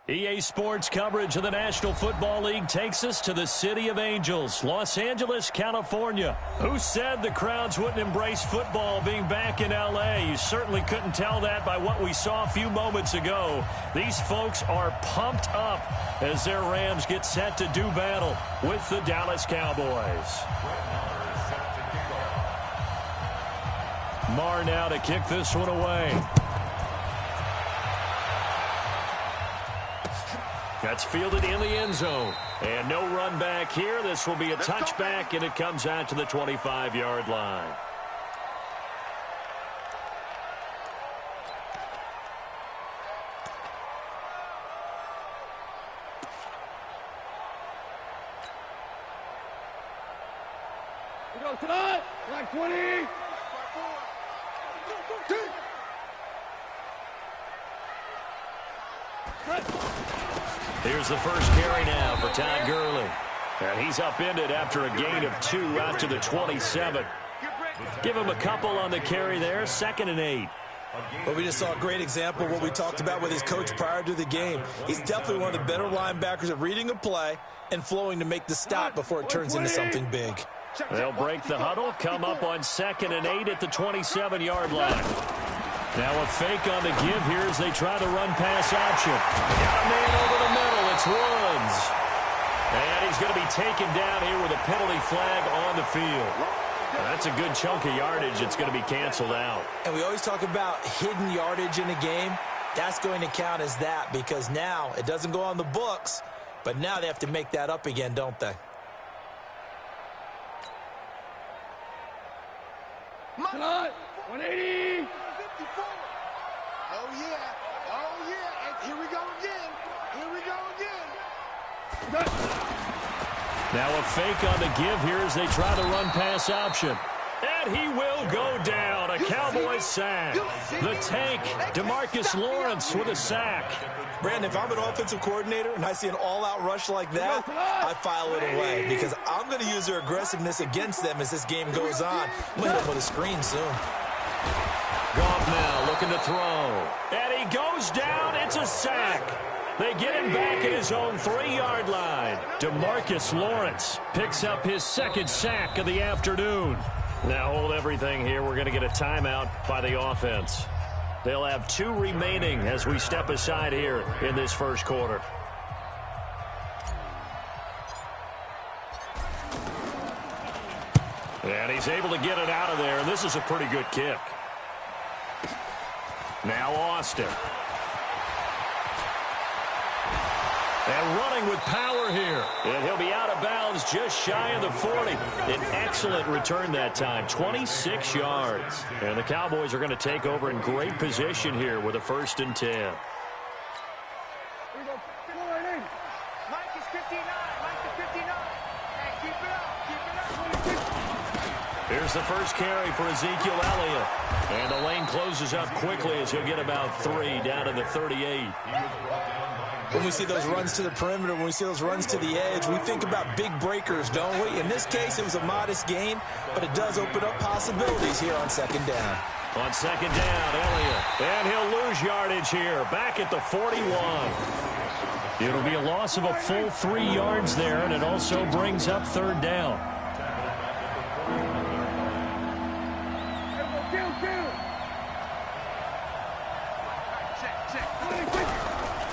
EA Sports coverage of the National Football League takes us to the City of Angels, Los Angeles, California. Who said the crowds wouldn't embrace football being back in L.A.? You certainly couldn't tell that by what we saw a few moments ago. These folks are pumped up as their Rams get set to do battle with the Dallas Cowboys. Marr now to kick this one away. That's fielded in the end zone. And no run back here. This will be a touchback, and it comes out to the 25-yard line. We go tonight, like 20. Here's the first carry now for Todd Gurley. And he's upended after a gain of 2 out to the 27. Give him a couple on the carry there, 2nd and 8. Well, we just saw a great example of what we talked about with his coach prior to the game. He's definitely one of the better linebackers at reading a play and flowing to make the stop before it turns into something big. They'll break the huddle, come up on 2nd and 8 at the 27-yard line. Now a fake on the give here as they try to run pass option. Got a man over the middle. It's Woods. And he's going to be taken down here with a penalty flag on the field. Now that's a good chunk of yardage. It's going to be canceled out. And we always talk about hidden yardage in a game. That's going to count as that because now it doesn't go on the books, but now they have to make that up again, don't they? Tonight, 180. Oh, yeah. Oh, yeah. And here we go again. Here we go again. Now a fake on the give here as they try to run pass option. And he will go down. A Cowboys sack. The tank, DeMarcus Lawrence with a sack. Brandon, if I'm an offensive coordinator and I see an all-out rush like that, I file it away because I'm going to use their aggressiveness against them as this game goes on. I'm going to hit them with a screen soon. Goff now looking to throw. And he goes down. It's a sack. They get him back at his own 3-yard line. DeMarcus Lawrence picks up his 2nd sack of the afternoon. Now hold everything here. We're going to get a timeout by the offense. They'll have 2 remaining as we step aside here in this first quarter. And he's able to get it out of there, and this is a pretty good kick. Now Austin. And running with power here. And he'll be out of bounds just shy of the 40. An excellent return that time, 26 yards. And the Cowboys are going to take over in great position here with a 1st and 10. Mike is 59. Mike is 59. Hey, keep it up. Keep it up. Here's the first carry for Ezekiel Elliott. And the lane closes up quickly as he'll get about 3 down to the 38. When we see those runs to the perimeter, when we see those runs to the edge, we think about big breakers, don't we? In this case, it was a modest gain, but it does open up possibilities here on 2nd down. On 2nd down, Elliott. And he'll lose yardage here, back at the 41. It'll be a loss of a full 3 yards there, and it also brings up 3rd down.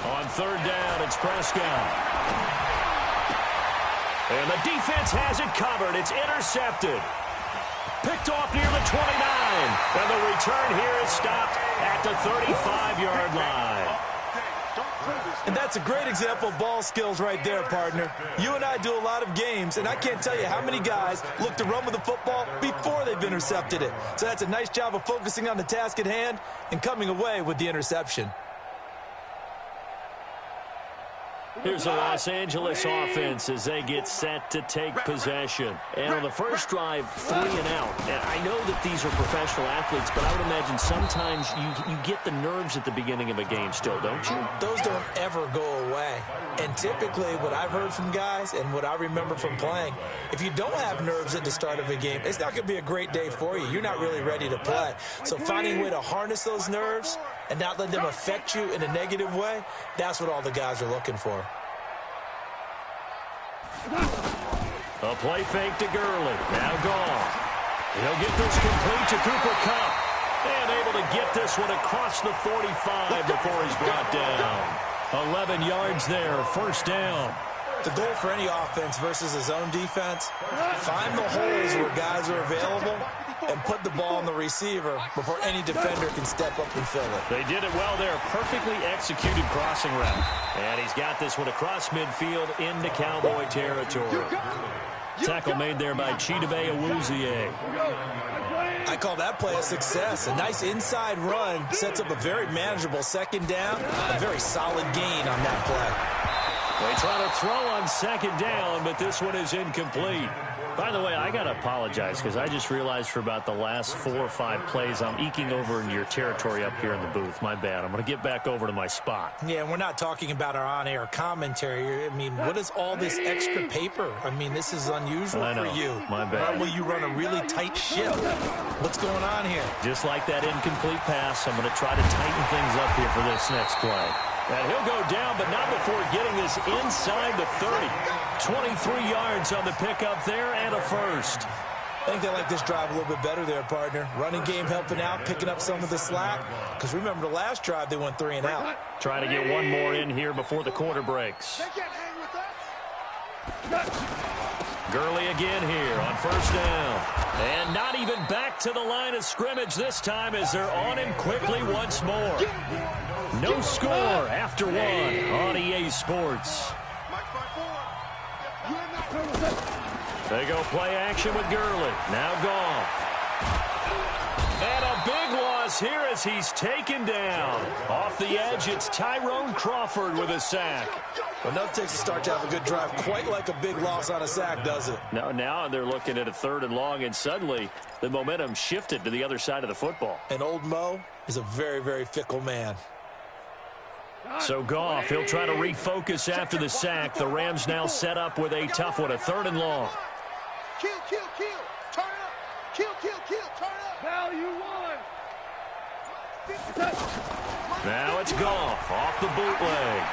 On 3rd down, it's Prescott. And the defense has it covered. It's intercepted. Picked off near the 29. And the return here is stopped at the 35-yard line. And that's a great example of ball skills right there, partner. You and I do a lot of games, and I can't tell you how many guys look to run with the football before they've intercepted it. So that's a nice job of focusing on the task at hand and coming away with the interception. Here's the Los Angeles offense as they get set to take possession. And on the first drive, 3 and out. And I know that these are professional athletes, but I would imagine sometimes you get the nerves at the beginning of a game still, don't you? Those don't ever go away. And typically what I've heard from guys and what I remember from playing, if you don't have nerves at the start of a game, it's not going to be a great day for you. You're not really ready to play. So finding a way to harness those nerves and not let them affect you in a negative way, that's what all the guys are looking for. A play fake to Gurley. Now gone. He'll get this complete to Cooper Kupp. And able to get this one across the 45 before he's brought down. 11 yards there, first down. The goal for any offense versus a zone defense, find the holes where guys are available and put the ball on the receiver before any defender can step up and fill it. They did it well there. Perfectly executed crossing route. And he's got this one across midfield into Cowboy territory. Tackle made there by Chidobe Awuzie. I call that play a success. A nice inside run sets up a very manageable second down. A very solid gain on that play. They try to throw on second down, but this one is incomplete. By the way, I got to apologize because I just realized for about the last 4 or 5 plays, I'm eking over into your territory up here in the booth. My bad. I'm going to get back over to my spot. Yeah, and we're not talking about our on-air commentary. I mean, what is all this extra paper? I mean, this is unusual for you. My bad. Normally you run a really tight ship. What's going on here? Just like that incomplete pass, I'm going to try to tighten things up here for this next play. And he'll go down, but not before getting this inside the 30. 23 yards on the pickup there and a first. I think they like this drive a little bit better there, partner. Running game helping out, picking up some of the slack. Because remember the last drive, they went 3 and out. Try to get one more in here before the quarter breaks. Gurley again here on first down. And not even back to the line of scrimmage this time as they're on him quickly once more. No score after one on EA Sports. They go play action with Gurley. Now Goff. And a big loss here as he's taken down. Off the edge, it's Tyrone Crawford with a sack. Well, nothing takes a start to have a good drive quite like a big loss on a sack, does it? No, now they're looking at a 3rd and long, and suddenly the momentum shifted to the other side of the football. And old Mo is a very, very fickle man. So Goff, he'll try to refocus after the sack. The Rams now set up with a tough one, a 3rd and long. Kill, turn up. Kill, turn up. Value 1. Now it's Goff off the bootleg.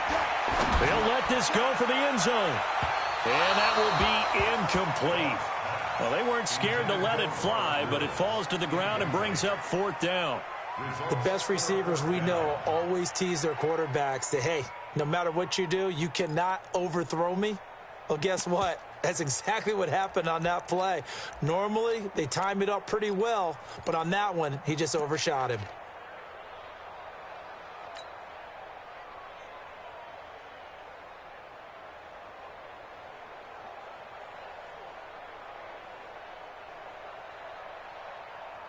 They'll let this go for the end zone. And that will be incomplete. Well, they weren't scared to let it fly, but it falls to the ground and brings up 4th down. The best receivers we know always tease their quarterbacks that, hey, no matter what you do, you cannot overthrow me. Well, guess what? That's exactly what happened on that play. Normally, they time it up pretty well, but on that one, he just overshot him.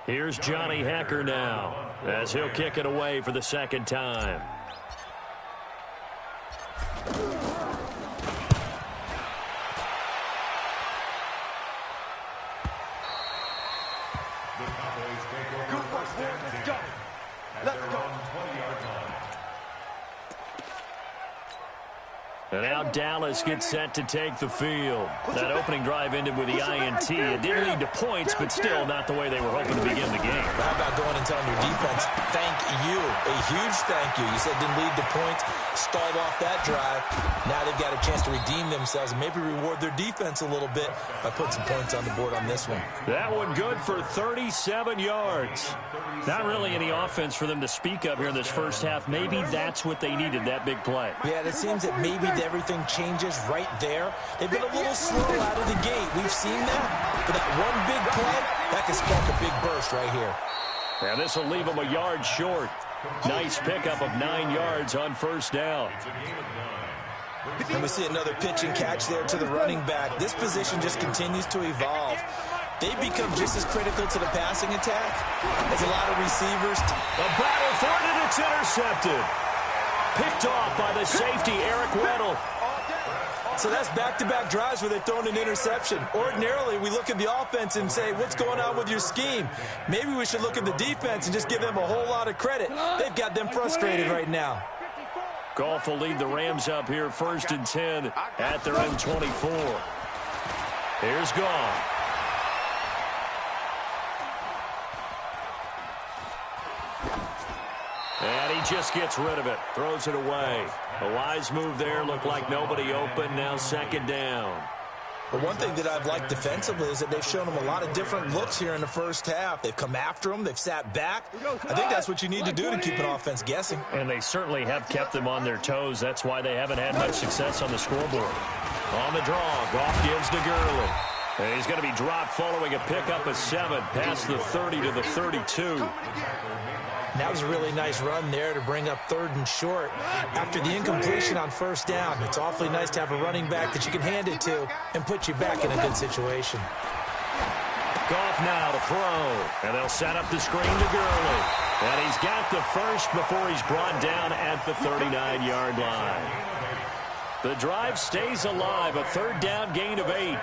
Here's Johnny Hacker now as he'll kick it away for the 2nd time. And now Dallas gets set to take the field. That opening drive ended with the INT. It didn't lead to points, but still not the way they were hoping to begin the game. How about going and telling your defense, thank you, a huge thank you. You said it didn't lead to points, stalled off that drive. Now they've got a chance to redeem themselves and maybe reward their defense a little bit by putting some points on the board on this one. That one good for 37 yards. Not really any offense for them to speak of here in this first half. Maybe that's what they needed, that big play. Yeah, it seems that maybe everything changes right there. They've been a little slow out of the gate. We've seen that. But that one big play, that can spark a big burst right here. And this will leave them a yard short. Nice pickup of 9 yards on first down. And we see another pitch and catch there to the running back. This position just continues to evolve. They become just as critical to the passing attack as a lot of receivers. A battle for it, and it's intercepted. Picked off by the safety, Eric Weddle. So that's back-to-back drives where they've thrown an interception. Ordinarily, we look at the offense and say, what's going on with your scheme? Maybe we should look at the defense and just give them a whole lot of credit. They've got them frustrated right now. Goff will lead the Rams up here 1st and 10 at their own 24. Here's Goff. And he just gets rid of it. Throws it away. A wise move there. Looked like nobody open. Now 2nd down. But one thing that I've liked defensively is that they've shown them a lot of different looks here in the first half. They've come after them. They've sat back. I think that's what you need to do to keep an offense guessing. And they certainly have kept them on their toes. That's why they haven't had much success on the scoreboard. On the draw, Goff gives to Gurley. And he's going to be dropped following a pickup of 7 past the 30 to the 32. That was a really nice run there to bring up 3rd and short. After the incompletion on 1st down, it's awfully nice to have a running back that you can hand it to and put you back in a good situation. Goff now to throw. And they'll set up the screen to Gurley. And he's got the first before he's brought down at the 39-yard line. The drive stays alive. A 3rd down gain of 8.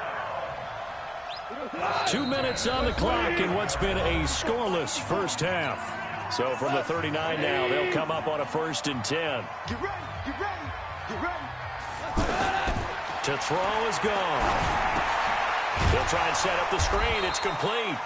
2 minutes on the clock in what's been a scoreless first half. So from the 39 now, they'll come up on a 1st and 10. Get ready, get ready, get ready. To throw is gone. They'll try and set up the screen. It's complete.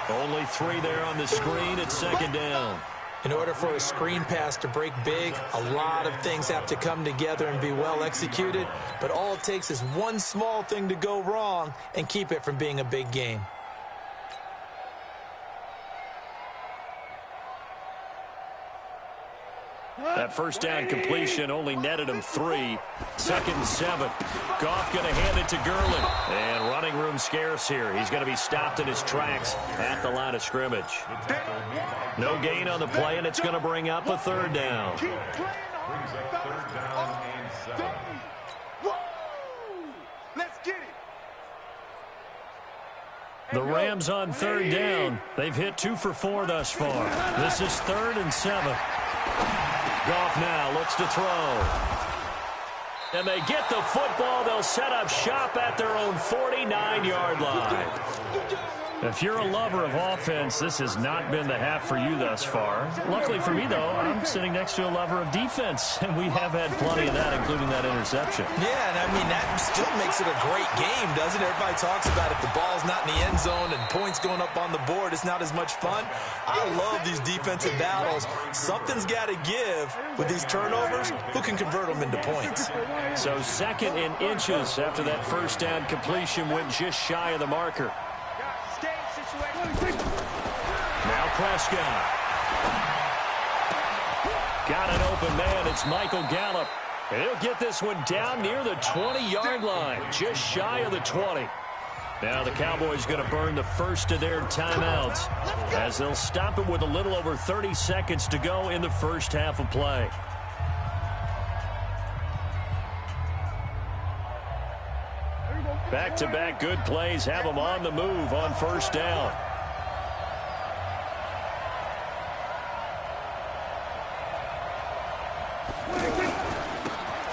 Only 3 there on the screen. It's 2nd down. In order for a screen pass to break big, a lot of things have to come together and be well executed. But all it takes is one small thing to go wrong and keep it from being a big game. That 1st down completion only netted him 3. 2nd and 7. Goff going to hand it to Gurley. And running room scarce here. He's going to be stopped in his tracks at the line of scrimmage. No gain on the play, and it's going to bring up a 3rd down. Let's get it. The Rams on 3rd down. They've hit 2 for 4 thus far. This is 3rd and 7. Goff now looks to throw. And they get the football. They'll set up shop at their own 49-yard line. If you're a lover of offense, this has not been the half for you thus far. Luckily for me, though, I'm sitting next to a lover of defense, and we have had plenty of that, including that interception. Yeah, and I mean, that still makes it a great game, doesn't it? Everybody talks about if the ball's not in the end zone and points going up on the board, it's not as much fun. I love these defensive battles. Something's got to give with these turnovers. Who can convert them into points? So 2nd and inches after that 1st down completion went just shy of the marker. Now Prescott. Got an open man. It's Michael Gallup. And he'll get this one down near the 20-yard line, just shy of the 20. Now the Cowboys going to burn the first of their timeouts as they'll stop it with a little over 30 seconds to go in the first half of play. Back-to-back good plays have them on the move on 1st down.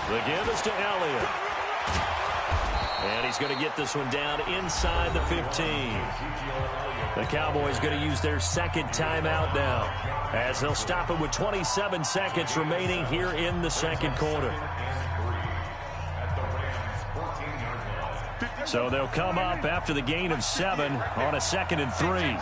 The give is to Elliott. And he's going to get this one down inside the 15. The Cowboys going to use their 2nd timeout now as they'll stop it with 27 seconds remaining here in the 2nd quarter. So they'll come up after the gain of 7 on a 2nd and 3.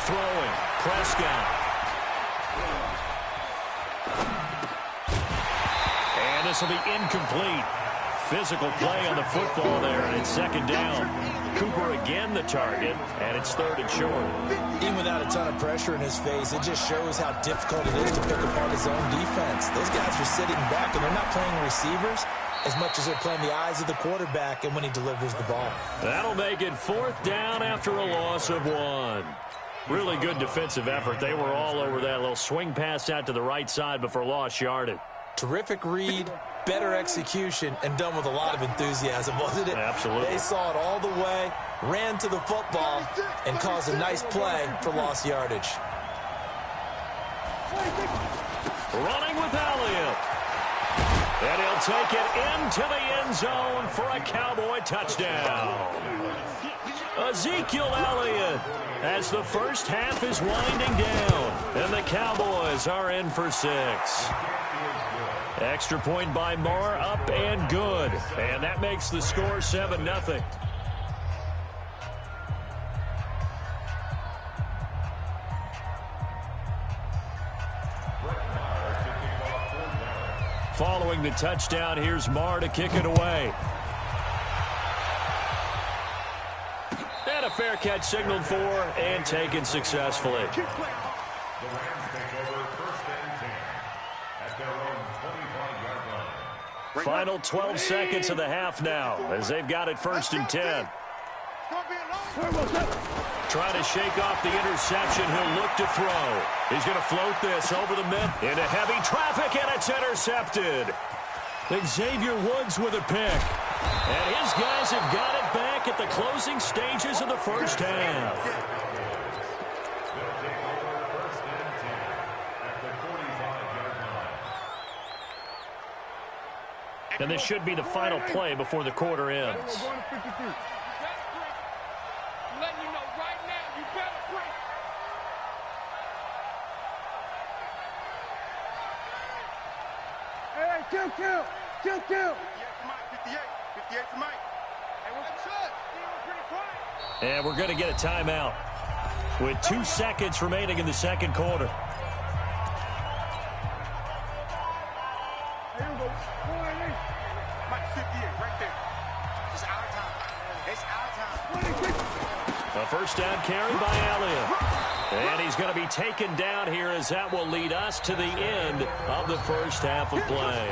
Throwing, Prescott. And this will be incomplete. Physical play on the football there, and it's 2nd down. Cooper again the target, and it's 3rd and short. Even without a ton of pressure in his face, it just shows how difficult it is to pick apart his own defense. Those guys are sitting back, and they're not playing receivers as much as they're playing the eyes of the quarterback and when he delivers the ball. That'll make it 4th down after a loss of 1. Really good defensive effort. They were all over that little swing pass out to the right side before lost yardage. Terrific read, better execution, and done with a lot of enthusiasm, wasn't it? Absolutely. They saw it all the way, ran to the football, and caused a nice play for lost yardage. Running with Elliott. And he'll take it into the end zone for a Cowboy touchdown. Ezekiel Elliott, as the first half is winding down, and the Cowboys are in for 6. Extra point by Moore, up and good. And that makes the score 7-0. Following the touchdown, here's Moore to kick it away. And a fair catch signaled for and taken successfully. The Rams take over 1st and 10 at their own 25-yard line. Final 12 seconds of the half now as they've got it 1st and 10. Trying to shake off the interception. He'll look to throw. He's going to float this over the mid into heavy traffic, and it's intercepted. Xavier Woods with a pick. And his guys have got it back at the closing stages of the first half. They'll take over 1st and 10 at the 45-yard line. And this should be the final play before the quarter ends. Letting you know right now, you better break. Hey, kill. 58 to Mike. Hey, what's the shot? Pretty quiet. And we're going to get a timeout with 2 seconds remaining in the second quarter. Here we go. Mike, 58, right there. It's our time. It's our time. A first down carry by Elliott. And he's going to be taken down here as that will lead us to the end of the first half of play.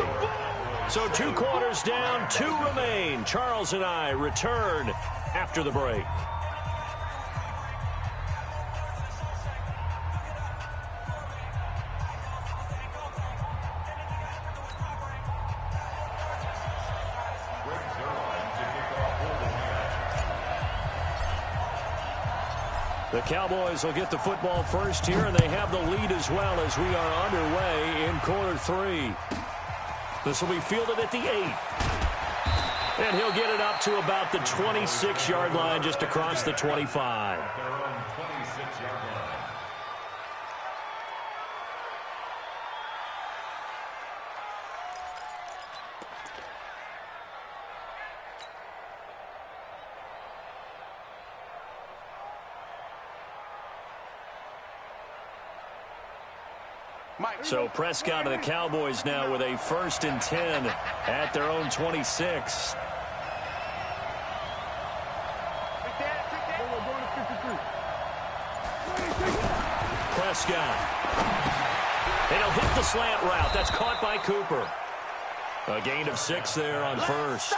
So 2 quarters down, 2 remain. Charles and I return after the break. The Cowboys will get the football first here, and they have the lead as well as we are underway in quarter 3. This will be fielded at the 8. And he'll get it up to about the 26-yard line, just across the 25. At their own 26-yard line. So Prescott and the Cowboys now with a 1st and 10 at their own 26. Prescott. And he'll hit the slant route. That's caught by Cooper. A gain of 6 there on first.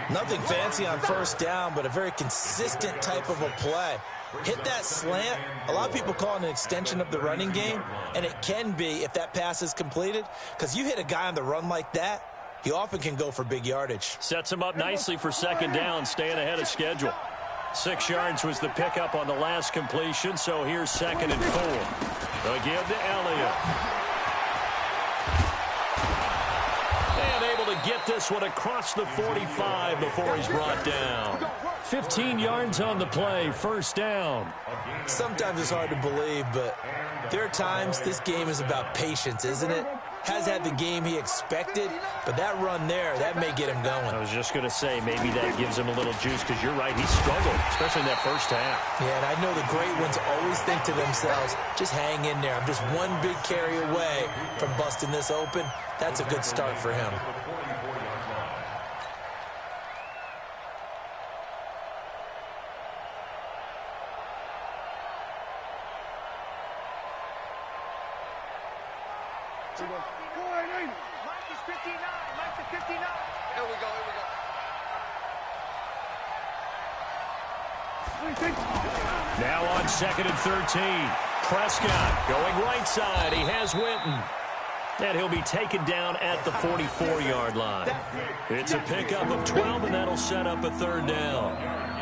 Nothing fancy on first down, but a very consistent type of a play. Hit that slant. A lot of people call it an extension of the running game, and it can be if that pass is completed, because you hit a guy on the run like that, he often can go for big yardage. Sets him up nicely for 2nd down, staying ahead of schedule. 6 yards was the pickup on the last completion, so here's 2nd and 4. Again to Elliott. And able to get this one across the 45 before he's brought down. 15 yards on the play, 1st down. Sometimes it's hard to believe, but there are times this game is about patience, isn't it? Has had the game he expected, but that run there, that may get him going. I was just going to say, maybe that gives him a little juice, because you're right, he struggled, especially in that first half. Yeah, and I know the great ones always think to themselves, just hang in there. I'm just one big carry away from busting this open. That's a good start for him. Mike is 59. Mike is 59. Here we go. Now on 2nd and 13. Prescott going right side. He has Winton. And he'll be taken down at the 44-yard line. It's a pickup of 12, and that'll set up a 3rd down.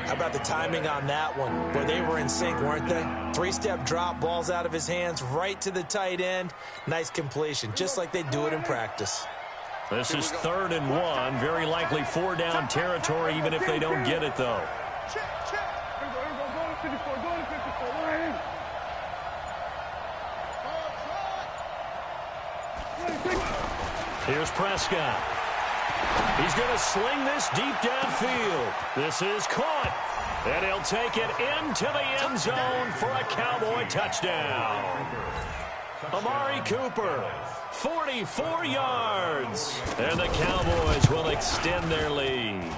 How about the timing on that one? Where they were in sync, weren't they? 3-step drop, balls out of his hands, right to the tight end. Nice completion, just like they do it in practice. This is 3rd and 1. Very likely 4-down territory, even if they don't get it, though. Check, check. Here we go. Go to 54. Go to 54. Ryan. Here's Prescott. He's going to sling this deep downfield. This is caught. And he'll take it into the end zone for a Cowboy touchdown. Amari Cooper, 44 yards. And the Cowboys will extend their lead.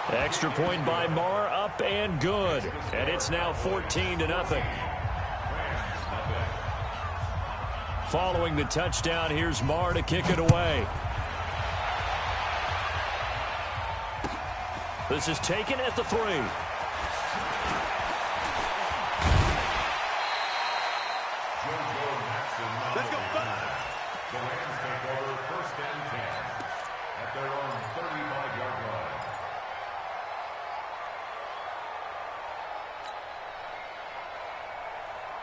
Extra point by Marr, up and good. And it's now 14-0. Following the touchdown, here's Marr to kick it away. This is taken at the 3. Let's go. The Rams take over 1st and 10 at their own 35-yard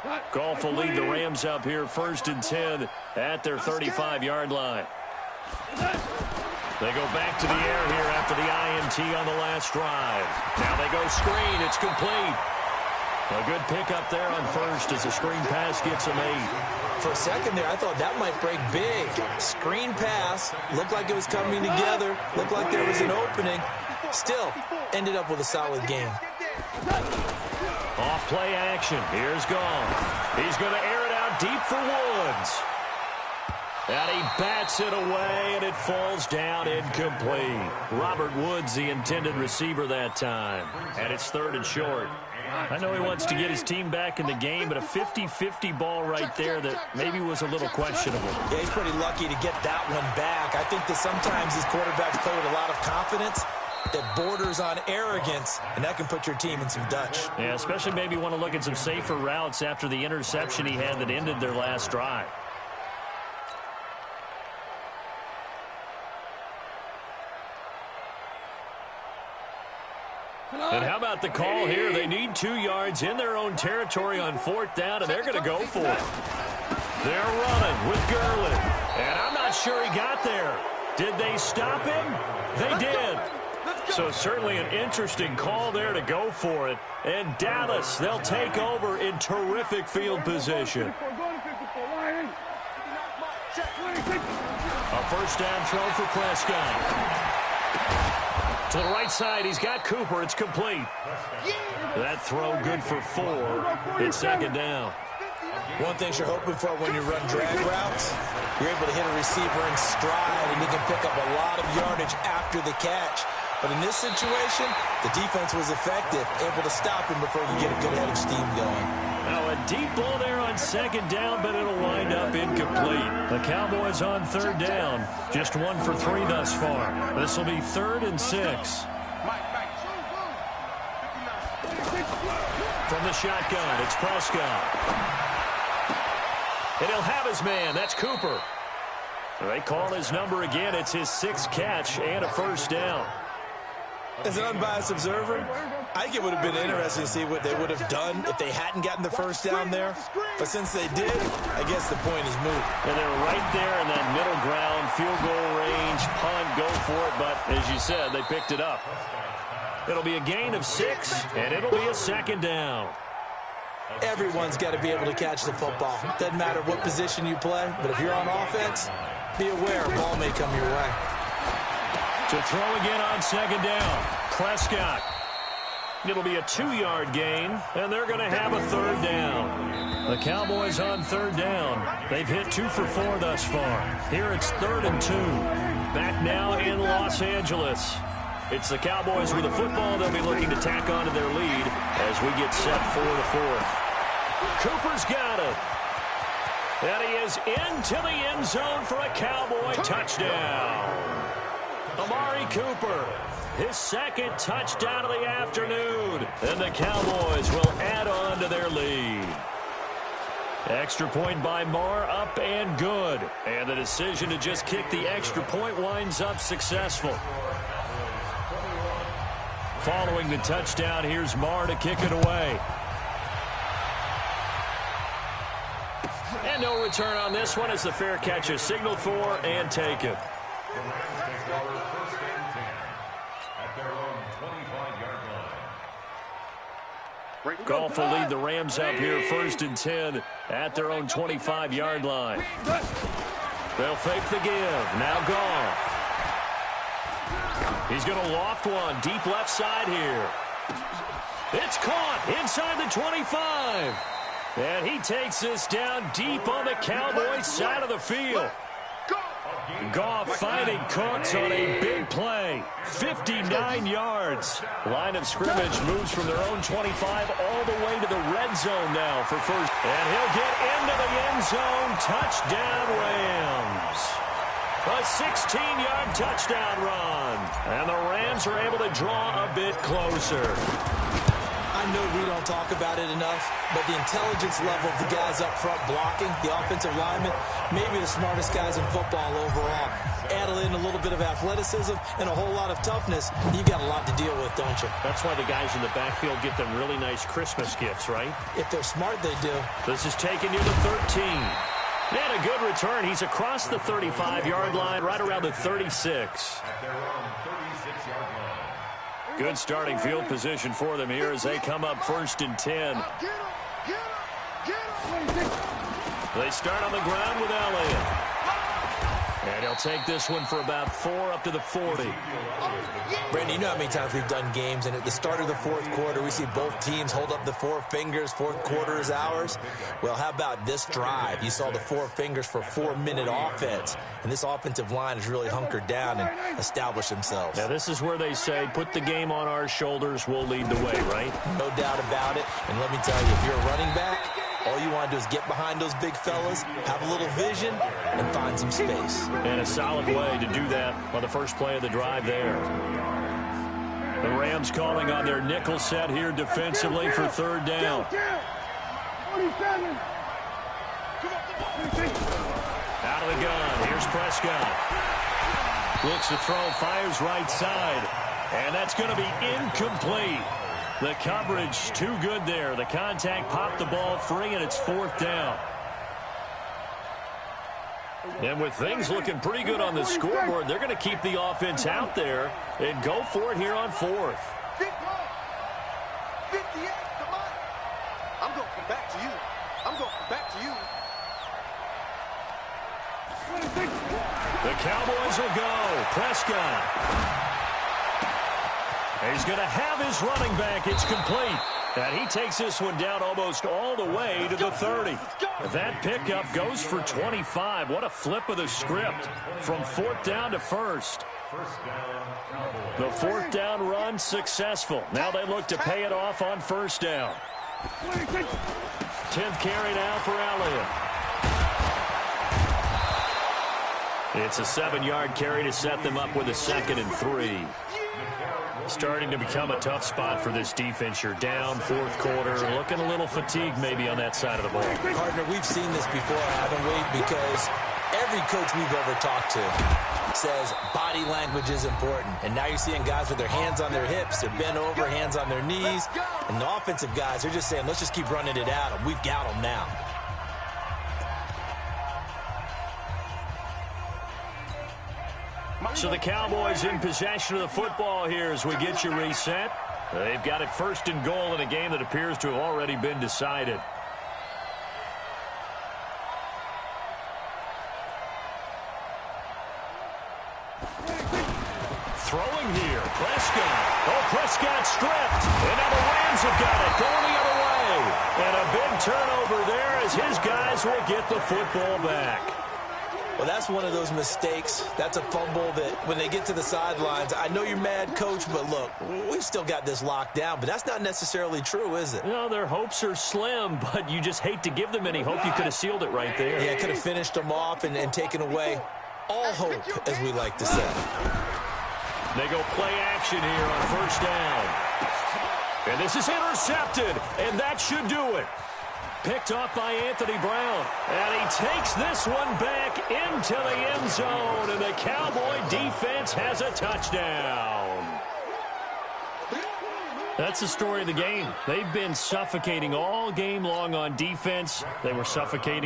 line. Goff will lead the Rams up here 1st and 10 at their 35-yard line. They go back to the air here after the INT on the last drive. Now they go screen. It's complete. A good pickup there on 1st as the screen pass gets a lead. For a second there, I thought that might break big. Screen pass. Looked like it was coming together. Looked like there was an opening. Still, ended up with a solid game. Off play action. Here's Goff. He's going to air it out deep for Woods. And he bats it away, and it falls down incomplete. Robert Woods, the intended receiver that time. And it's 3rd and short. I know he wants to get his team back in the game, but a 50-50 ball right there that maybe was a little questionable. Yeah, he's pretty lucky to get that one back. I think that sometimes these quarterbacks play with a lot of confidence that borders on arrogance, and that can put your team in some Dutch. Yeah, especially maybe want to look at some safer routes after the interception he had that ended their last drive. And how about the call here? They need 2 yards in their own territory on 4th down, and they're going to go for it. They're running with Gurley. And I'm not sure he got there. Did they stop him? They did. So certainly an interesting call there to go for it. And Dallas, they'll take over in terrific field position. A 1st down throw for Prescott. To the right side, he's got Cooper. It's complete. That throw good for 4. It's 2nd down. One thing you're hoping for when you run drag routes, you're able to hit a receiver in stride, and he can pick up a lot of yardage after the catch. But in this situation, the defense was effective, able to stop him before he could get a good head of steam going. Now a deep ball there on 2nd down, but it'll wind up incomplete. The Cowboys on 3rd down. Just 1 for 3 thus far. This will be 3rd and 6. From the shotgun, it's Prescott. And he'll have his man. That's Cooper. They call his number again. It's his 6th catch and a 1st down. As an unbiased observer, I think it would have been interesting to see what they would have done if they hadn't gotten the 1st down there. But since they did, I guess the point is moot. And they're right there in that middle ground, field goal range, punt, go for it. But as you said, they picked it up. It'll be a gain of 6, and it'll be a 2nd down. Everyone's got to be able to catch the football. Doesn't matter what position you play, but if you're on offense, be aware a ball may come your way. To throw again on 2nd down, Prescott. It'll be a 2-yard gain, and they're going to have a 3rd down. The Cowboys on 3rd down. They've hit 2 for 4 thus far. Here it's 3rd and 2. Back now in Los Angeles. It's the Cowboys with the football. They'll be looking to tack on to their lead as we get set for the 4th. Cooper's got it. And he is into the end zone for a Cowboy touchdown. Amari Cooper, his 2nd touchdown of the afternoon. And the Cowboys will add on to their lead. Extra point by Marr, up and good. And the decision to just kick the extra point winds up successful. Following the touchdown, here's Marr to kick it away. And no return on this one as the fair catch is signaled for and taken. The Rams take over first and 10 at their own 25-yard line. Goff will lead the Rams up here first and 10 at their own 25-yard line. They'll fake the give. Now Goff. He's going to loft one deep left side here. It's caught inside the 25. And he takes this down deep on the Cowboys side of the field. Goff finding Cooks on a big play. 59 yards. Line of scrimmage moves from their own 25 all the way to the red zone now for first. And he'll get into the end zone. Touchdown Rams. A 16-yard touchdown run. And the Rams are able to draw a bit closer. I know we don't talk about it enough, but the intelligence level of the guys up front blocking, the offensive linemen, maybe the smartest guys in football overall. Add in a little bit of athleticism and a whole lot of toughness, you got a lot to deal with, don't you? That's why the guys in the backfield get them really nice Christmas gifts, right? If they're smart, they do. This is taken near the 13. And a good return. He's across the 35-yard line, right around the 36. At their own 36-yard line. Good starting field position for them here as they come up first and 10. They start on the ground with Elliott. And he'll take this one for about 4 up to the 40. Brandon, you know how many times we've done games, and at the start of the fourth quarter, we see both teams hold up the 4 fingers, fourth quarter is ours. Well, how about this drive? You saw the 4 fingers for 4-minute offense, and this offensive line has really hunkered down and established themselves. Now, this is where they say, put the game on our shoulders, we'll lead the way, right? No doubt about it, and let me tell you, if you're a running back, all you want to do is get behind those big fellas, have a little vision, and find some space. And a solid way to do that on the first play of the drive there. The Rams calling on their nickel set here defensively for third down. Out of the gun. Here's Prescott. Looks to throw, fires right side. And that's going to be incomplete. The coverage too good there. The contact popped the ball free, and it's fourth down. And with things looking pretty good on the scoreboard, they're going to keep the offense out there and go for it here on fourth. 58, come on. I'm going to come back to you. I'm going to come back to you. The Cowboys will go. Prescott. He's going to have his running back. It's complete. And he takes this one down almost all the way to the 30. That pickup goes for 25. What a flip of the script from fourth down to first. The fourth down run successful. Now they look to pay it off on first down. 10th carry now for Elliott. It's a 7-yard carry to set them up with a 2nd and 3. Starting to become a tough spot for this defense. You're down fourth quarter, looking a little fatigued maybe on that side of the ball. Partner, we've seen this before, haven't we? Because every coach we've ever talked to says body language is important. And now you're seeing guys with their hands on their hips, they're bent over, hands on their knees. And the offensive guys, they're just saying, let's just keep running it at them. We've got them now. So the Cowboys in possession of the football here as we get you reset. They've got it first and goal in a game that appears to have already been decided. Throwing here, Prescott. Oh, Prescott stripped. And now the Rams have got it, going the other way. And a big turnover there as his guys will get the football back. Well, that's one of those mistakes. That's a fumble that when they get to the sidelines, I know you're mad, Coach, but look, we've still got this locked down. But that's not necessarily true, is it? No, their hopes are slim, but you just hate to give them any hope. You could have sealed it right there. Yeah, could have finished them off and taken away all hope, as we like to say. They go play action here on first down. And this is intercepted, and that should do it. Picked off by Anthony Brown. And he takes this one back into the end zone. And the Cowboy defense has a touchdown. That's the story of the game. They've been suffocating all game long on defense. They were suffocating